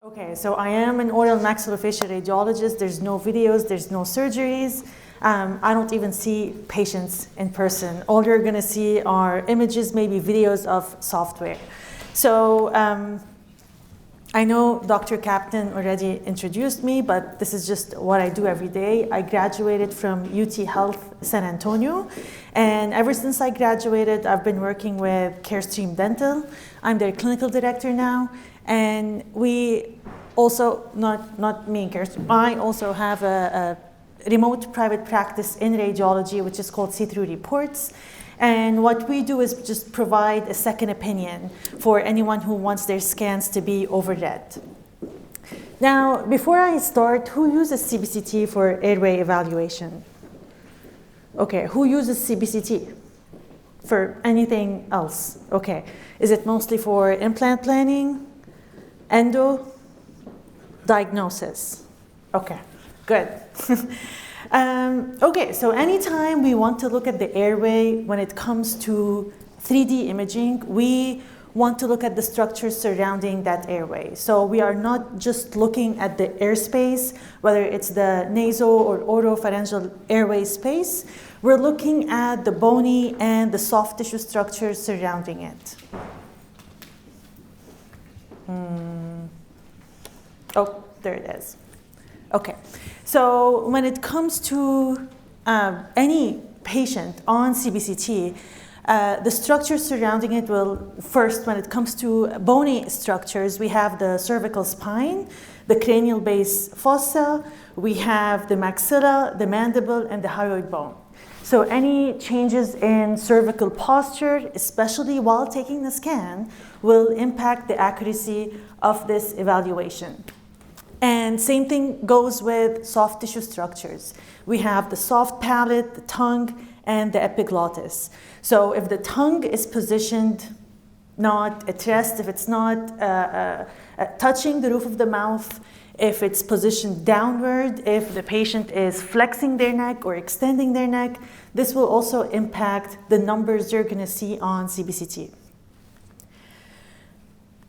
Okay, so I am an oral maxillofacial radiologist. There's no videos, there's no surgeries. I don't even see patients in person. All you're gonna see are images, maybe videos of software. So I know Dr. Captain already introduced me, but this is just what I do every day. I graduated from UT Health San Antonio, and ever since I graduated, I've been working with Carestream Dental. I'm their clinical director now, and we also, not me and Carestream, I also have a remote private practice in radiology, which is called SeeThru Reports. And what we do is just provide a second opinion for anyone who wants their scans to be overread. Now, before I start, who uses CBCT for airway evaluation? Okay, who uses CBCT for anything else? Okay, is it mostly for implant planning, endo, diagnosis? Okay, good. Okay, so anytime we want to look at the airway when it comes to 3D imaging, we want to look at the structures surrounding that airway. So we are not just looking at the airspace, whether it's the nasal or oropharyngeal airway space. We're looking at the bony and the soft tissue structures surrounding it. Oh, there it is. Okay, so when it comes to any patient on CBCT, the structures surrounding it will, first, when it comes to bony structures, we have the cervical spine, the cranial base fossa, we have the maxilla, the mandible, and the hyoid bone. So any changes in cervical posture, especially while taking the scan, will impact the accuracy of this evaluation. And same thing goes with soft tissue structures. We have the soft palate, the tongue, and the epiglottis. So if the tongue is positioned not at rest, if it's not touching the roof of the mouth, if it's positioned downward, if the patient is flexing their neck or extending their neck, this will also impact the numbers you're going to see on CBCT.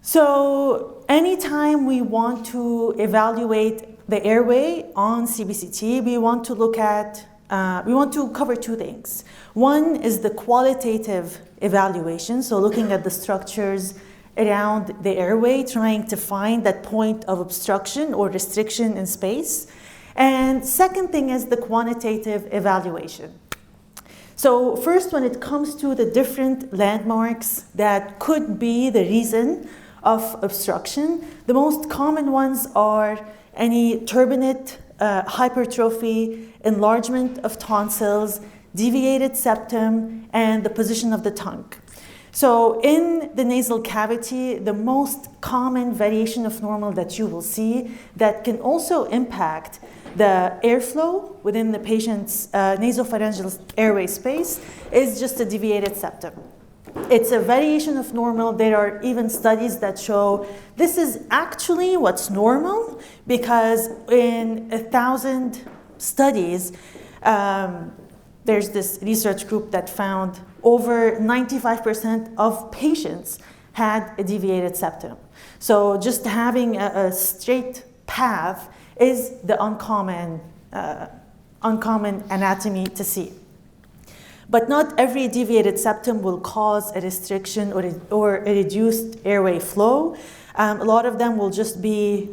So anytime we want to evaluate the airway on CBCT, we want to cover two things. One is the qualitative evaluation, so looking at the structures around the airway, trying to find that point of obstruction or restriction in space. And second thing is the quantitative evaluation. So first, when it comes to the different landmarks that could be the reason of obstruction, the most common ones are any turbinate, hypertrophy, enlargement of tonsils, deviated septum, and the position of the tongue. So in the nasal cavity, the most common variation of normal that you will see that can also impact the airflow within the patient's nasopharyngeal airway space is just a deviated septum. It's a variation of normal. There are even studies that show this is actually what's normal, because in 1,000 studies, there's this research group that found over 95% of patients had a deviated septum. So just having a straight path is the uncommon anatomy to see. But not every deviated septum will cause a restriction or a reduced airway flow. A lot of them will just be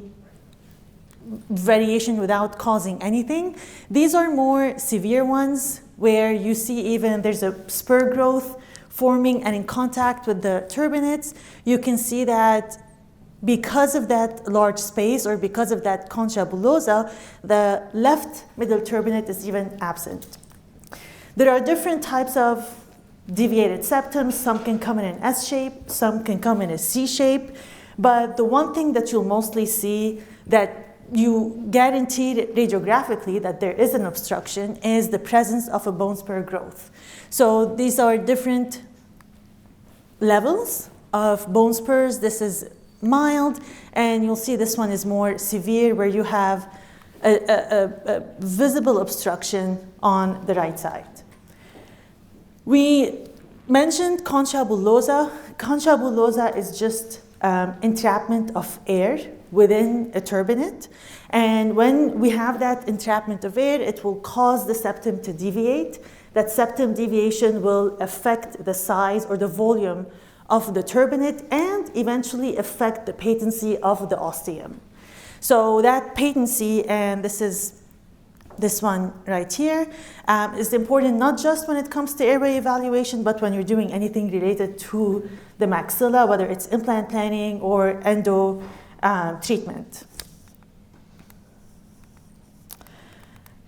variation without causing anything. These are more severe ones where you see even there's a spur growth forming and in contact with the turbinates. You can see that because of that large space or because of that concha bullosa, the left middle turbinate is even absent. There are different types of deviated septums. Some can come in an S shape, some can come in a C shape, but the one thing that you'll mostly see that you guarantee radiographically that there is an obstruction is the presence of a bone spur growth. So these are different levels of bone spurs. This is mild, and you'll see this one is more severe where you have a visible obstruction on the right side. We mentioned concha bullosa. Concha bullosa is just entrapment of air within a turbinate. And when we have that entrapment of air, it will cause the septum to deviate. That septum deviation will affect the size or the volume of the turbinate and eventually affect the patency of the ostium. So that patency, and this is this one right here, is important not just when it comes to airway evaluation, but when you're doing anything related to the maxilla, whether it's implant planning or endo treatment.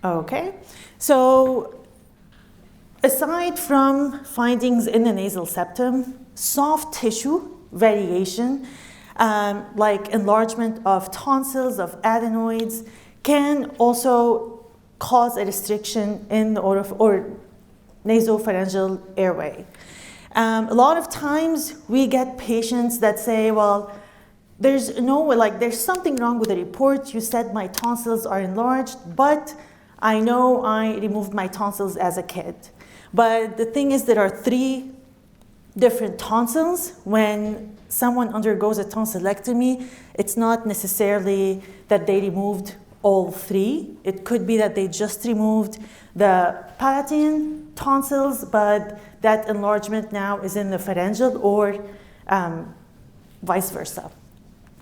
Okay, so aside from findings in the nasal septum, soft tissue variation, like enlargement of tonsils, of adenoids, can also cause a restriction in the or nasopharyngeal airway. A lot of times we get patients that say, well, there's something wrong with the report. You said my tonsils are enlarged, but I know I removed my tonsils as a kid. But the thing is, there are 3 different tonsils. When someone undergoes a tonsillectomy, it's not necessarily that they removed all 3. It could be that they just removed the palatine tonsils, but that enlargement now is in the pharyngeal, or vice versa.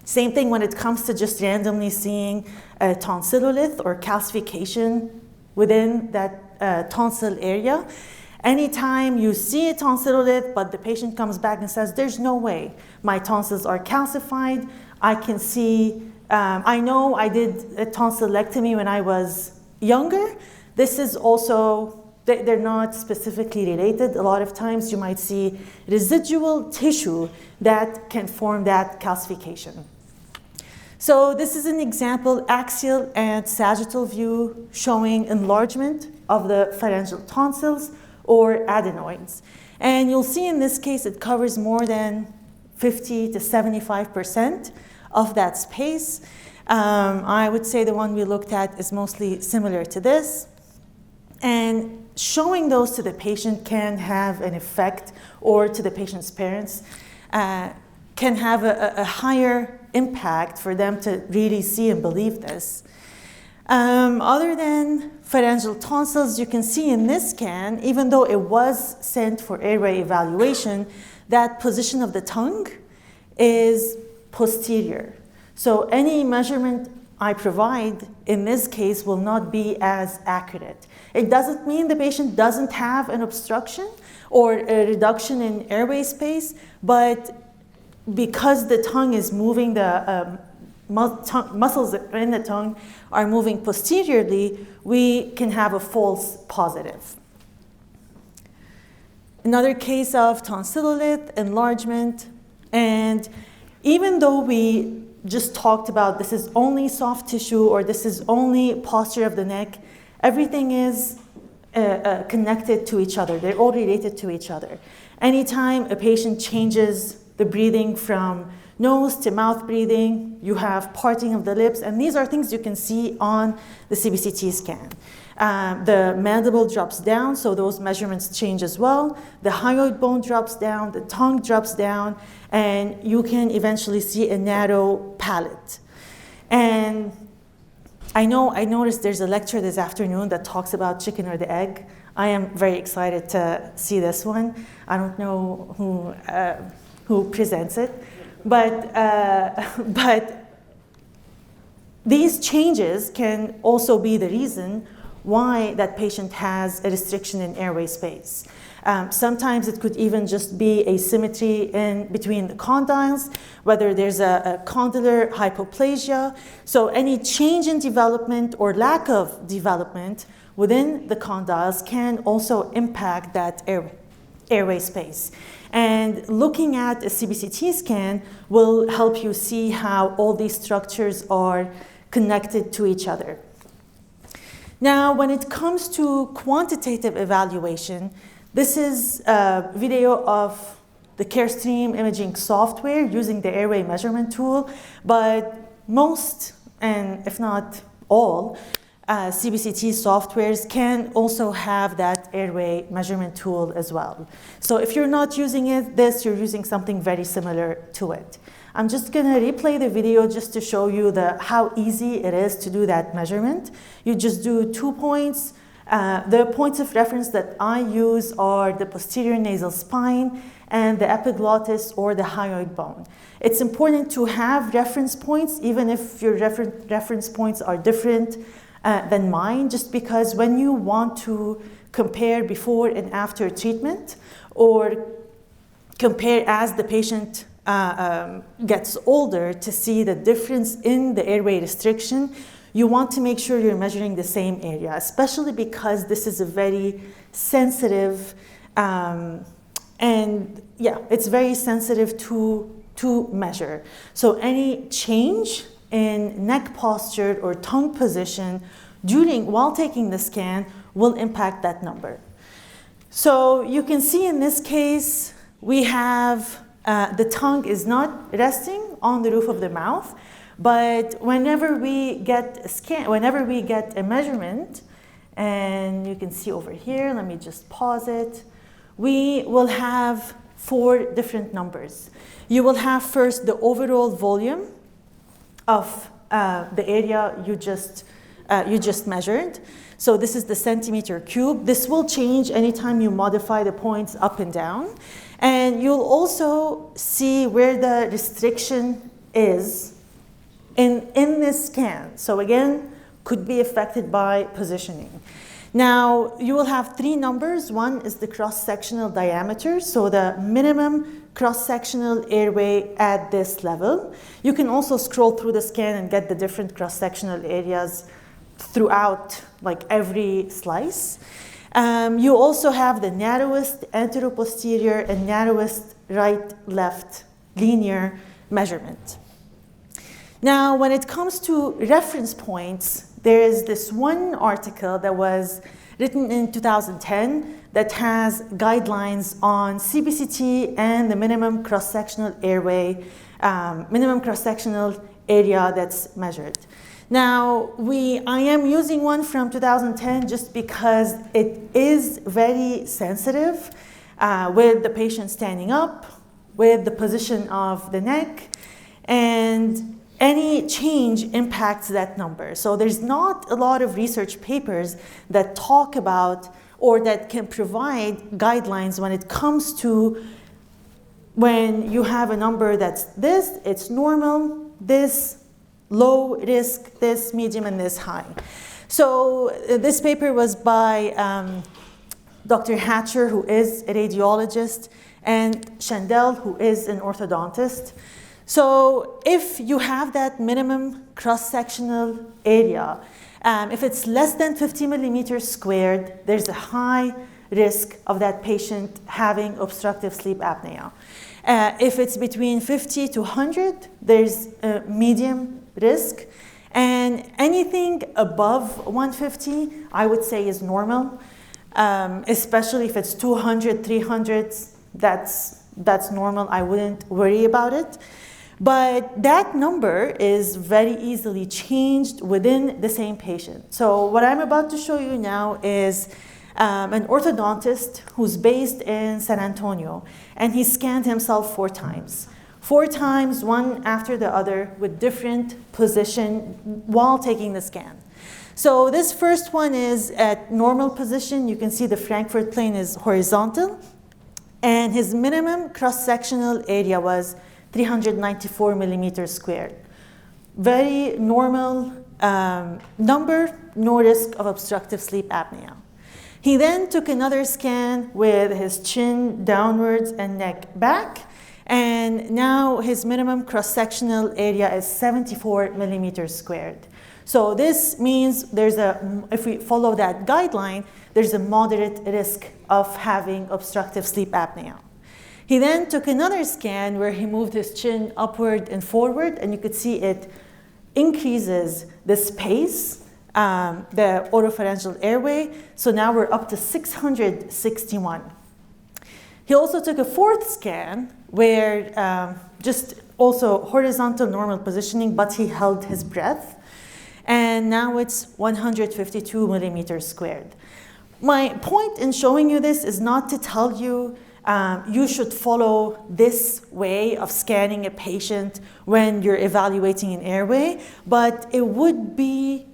Same thing when it comes to just randomly seeing a tonsillolith or calcification within that tonsil area. Anytime you see a tonsillolith, but the patient comes back and says, there's no way my tonsils are calcified, I can see, I know I did a tonsillectomy when I was younger. This is also, they're not specifically related. A lot of times you might see residual tissue that can form that calcification. So this is an example, axial and sagittal view, showing enlargement of the pharyngeal tonsils or adenoids. And you'll see in this case it covers more than 50 to 75% of that space. I would say the one we looked at is mostly similar to this. And showing those to the patient can have an effect, or to the patient's parents, can have a higher impact for them to really see and believe this. Other than pharyngeal tonsils, you can see in this scan, even though it was sent for airway evaluation, that position of the tongue is posterior. So any measurement I provide in this case will not be as accurate. It doesn't mean the patient doesn't have an obstruction or a reduction in airway space, but because the tongue is moving, the muscles in the tongue are moving posteriorly, we can have a false positive. Another case of tonsillolith, enlargement, and even though we just talked about this is only soft tissue or this is only posture of the neck, everything is connected to each other. They're all related to each other. Anytime a patient changes the breathing from nose to mouth breathing, you have parting of the lips, and these are things you can see on the CBCT scan. The mandible drops down, so those measurements change as well. The hyoid bone drops down, the tongue drops down, and you can eventually see a narrow palate. And I noticed there's a lecture this afternoon that talks about chicken or the egg. I am very excited to see this one. I don't know who presents it, but these changes can also be the reason why that patient has a restriction in airway space. Sometimes it could even just be asymmetry in between the condyles, whether there's a condylar hypoplasia. So any change in development or lack of development within the condyles can also impact that airway space. And looking at a CBCT scan will help you see how all these structures are connected to each other. Now, when it comes to quantitative evaluation, this is a video of the Carestream imaging software using the airway measurement tool, but most, and if not all, CBCT softwares can also have that airway measurement tool as well. So if you're not using this, you're using something very similar to it. I'm just gonna replay the video just to show you how easy it is to do that measurement. You just do 2 points. The points of reference that I use are the posterior nasal spine and the epiglottis or the hyoid bone. It's important to have reference points, even if your reference points are different than mine, just because when you want to compare before and after treatment, or compare as the patient gets older to see the difference in the airway restriction, you want to make sure you're measuring the same area, especially because this is a very sensitive, it's very sensitive to measure. So any change in neck posture or tongue position while taking the scan will impact that number. So you can see in this case, we have the tongue is not resting on the roof of the mouth, but whenever we get a measurement, and you can see over here, let me just pause it, we will have 4 different numbers. You will have first the overall volume of the area you just measured. So this is the centimeter cube. This will change anytime you modify the points up and down. And you'll also see where the restriction is in this scan. So again, could be affected by positioning. Now, you will have 3 numbers. One is the cross-sectional diameter, so the minimum cross-sectional airway at this level. You can also scroll through the scan and get the different cross-sectional areas throughout, like every slice. You also have the narrowest anteroposterior and narrowest right-left linear measurement. Now, when it comes to reference points, there is this one article that was written in 2010 that has guidelines on CBCT and the minimum cross-sectional airway, minimum cross-sectional area that's measured. Now, I am using one from 2010 just because it is very sensitive with the patient standing up, with the position of the neck, and any change impacts that number. So there's not a lot of research papers that talk about or that can provide guidelines when it comes to when you have a number that's this, it's normal, this low risk, this medium, and this high. So this paper was by Dr. Hatcher, who is a radiologist, and Shandell, who is an orthodontist. So if you have that minimum cross-sectional area, if it's less than 50 millimeters squared, there's a high risk of that patient having obstructive sleep apnea. If it's between 50 to 100, there's a medium risk. And anything above 150, I would say is normal, especially if it's 200, 300, that's normal. I wouldn't worry about it. But that number is very easily changed within the same patient. So what I'm about to show you now is an orthodontist who's based in San Antonio, and he scanned himself 4 times. 4 times, one after the other, with different position while taking the scan. So this first one is at normal position. You can see the Frankfurt plane is horizontal, and his minimum cross-sectional area was 394 millimeters squared. Very normal number, no risk of obstructive sleep apnea. He then took another scan with his chin downwards and neck back, and now his minimum cross-sectional area is 74 millimeters squared. So this means if we follow that guideline, there's a moderate risk of having obstructive sleep apnea. He then took another scan where he moved his chin upward and forward, and you could see it increases the space, the oropharyngeal airway. So now we're up to 661. He also took a 4th scan where just also horizontal normal positioning, but he held his breath. And now it's 152 millimeters squared. My point in showing you this is not to tell you you should follow this way of scanning a patient when you're evaluating an airway, but it would be,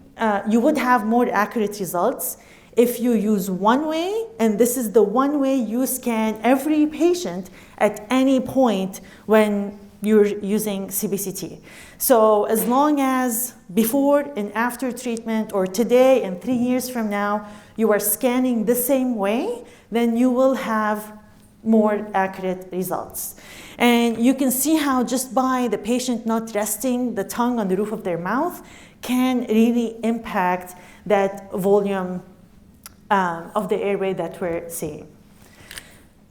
you would have more accurate results if you use one way, and this is the one way you scan every patient at any point when you're using CBCT. So as long as before and after treatment, or today and 3 years from now, you are scanning the same way, then you will have more accurate results. And you can see how just by the patient not resting the tongue on the roof of their mouth can really impact that volume of the airway that we're seeing.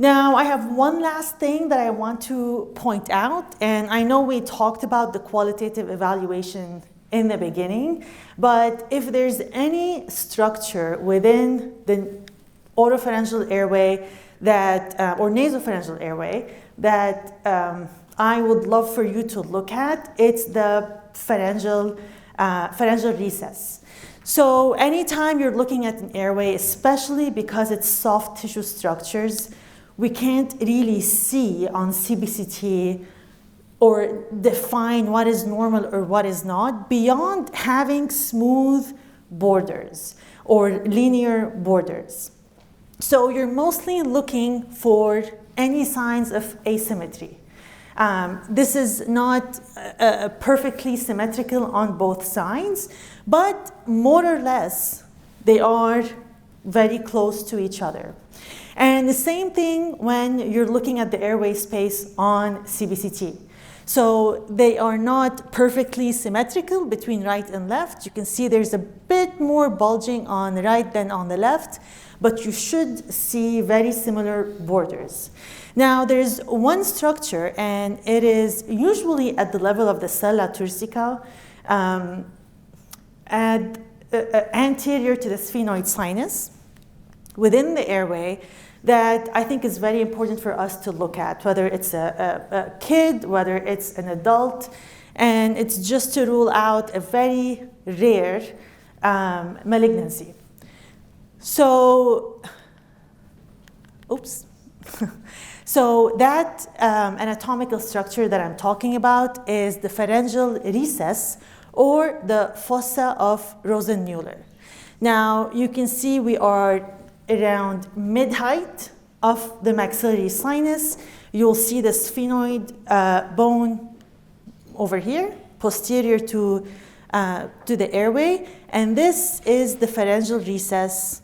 Now, I have one last thing that I want to point out, and I know we talked about the qualitative evaluation in the beginning, but if there's any structure within the oropharyngeal airway that, or nasopharyngeal airway that I would love for you to look at, it's the pharyngeal recess. So anytime you're looking at an airway, especially because it's soft tissue structures, we can't really see on CBCT or define what is normal or what is not beyond having smooth borders or linear borders. So you're mostly looking for any signs of asymmetry. This is not perfectly symmetrical on both sides, but more or less they are very close to each other. And the same thing when you're looking at the airway space on CBCT. So they are not perfectly symmetrical between right and left. You can see there's a bit more bulging on the right than on the left, but you should see very similar borders. Now there's one structure, and it is usually at the level of the sella turcica, anterior to the sphenoid sinus within the airway, that I think is very important for us to look at, whether it's a kid, whether it's an adult, and it's just to rule out a very rare malignancy. So, oops. So that anatomical structure that I'm talking about is the pharyngeal recess, or the fossa of Rosenmuller. Now you can see we are around mid-height of the maxillary sinus. You'll see the sphenoid bone over here, posterior to the airway, and this is the pharyngeal recess.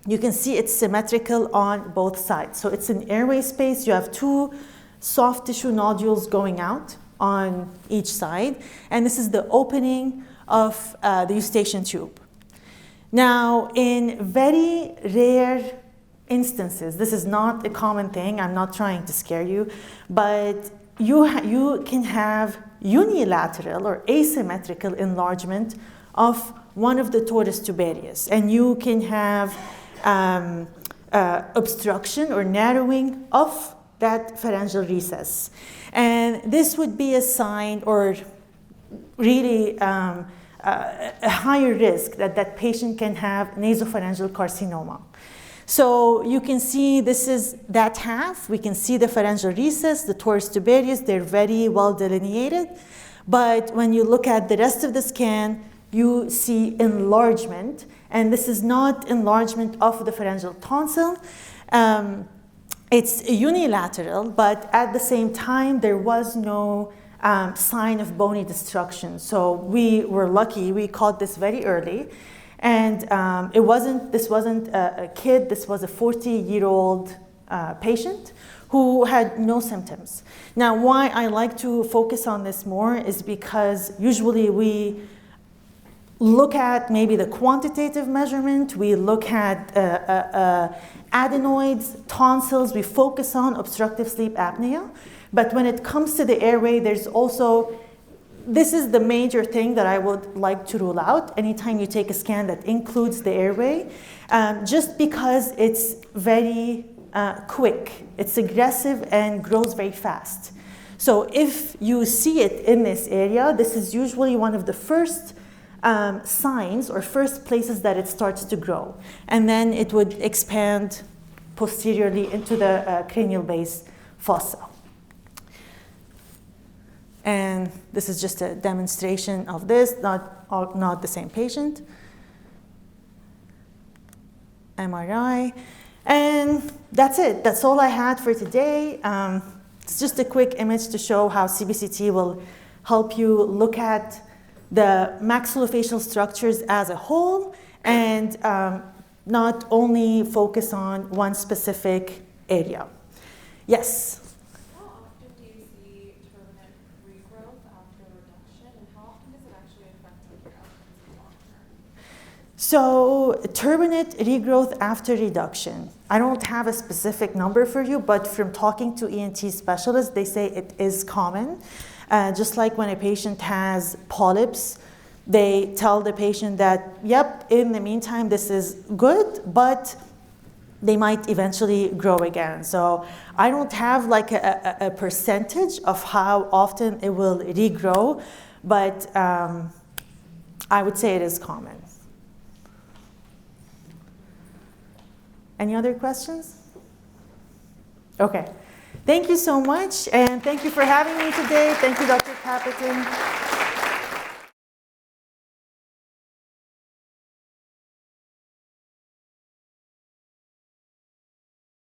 You can see it's symmetrical on both sides. So it's an airway space. You have two soft tissue nodules going out on each side, and this is the opening of the eustachian tube. Now, in very rare instances, this is not a common thing, I'm not trying to scare you, but you can have unilateral or asymmetrical enlargement of one of the torus tubarius, and you can have obstruction or narrowing of that pharyngeal recess. And this would be a sign, or really a higher risk that that patient can have nasopharyngeal carcinoma. So you can see this is that half. We can see the pharyngeal recess, the torus tubarius, they're very well delineated. But when you look at the rest of the scan, you see enlargement. And this is not enlargement of the pharyngeal tonsil. It's unilateral, but at the same time, there was no sign of bony destruction. So we were lucky, we caught this very early. And this wasn't a kid, this was a 40-year-old patient who had no symptoms. Now, why I like to focus on this more is because usually we look at maybe the quantitative measurement, we look at adenoids, tonsils, we focus on obstructive sleep apnea. But when it comes to the airway, there's also, this is the major thing that I would like to rule out anytime you take a scan that includes the airway, just because it's very quick, it's aggressive and grows very fast. So if you see it in this area, this is usually one of the first signs or first places that it starts to grow. And then it would expand posteriorly into the cranial base fossa. And this is just a demonstration of this, not the same patient. MRI. And that's it. That's all I had for today. It's just a quick image to show how CBCT will help you look at the maxillofacial structures as a whole and not only focus on one specific area. Yes? How often do you see turbinate regrowth after reduction, and how often does it actually affect your outcomes long term? So turbinate regrowth after reduction. I don't have a specific number for you, but from talking to ENT specialists, they say it is common. Just like when a patient has polyps, they tell the patient that, yep, in the meantime, this is good, but they might eventually grow again. So I don't have like a percentage of how often it will regrow, but I would say it is common. Any other questions? Okay. Thank you so much, and thank you for having me today. Thank you, Dr. Capitan.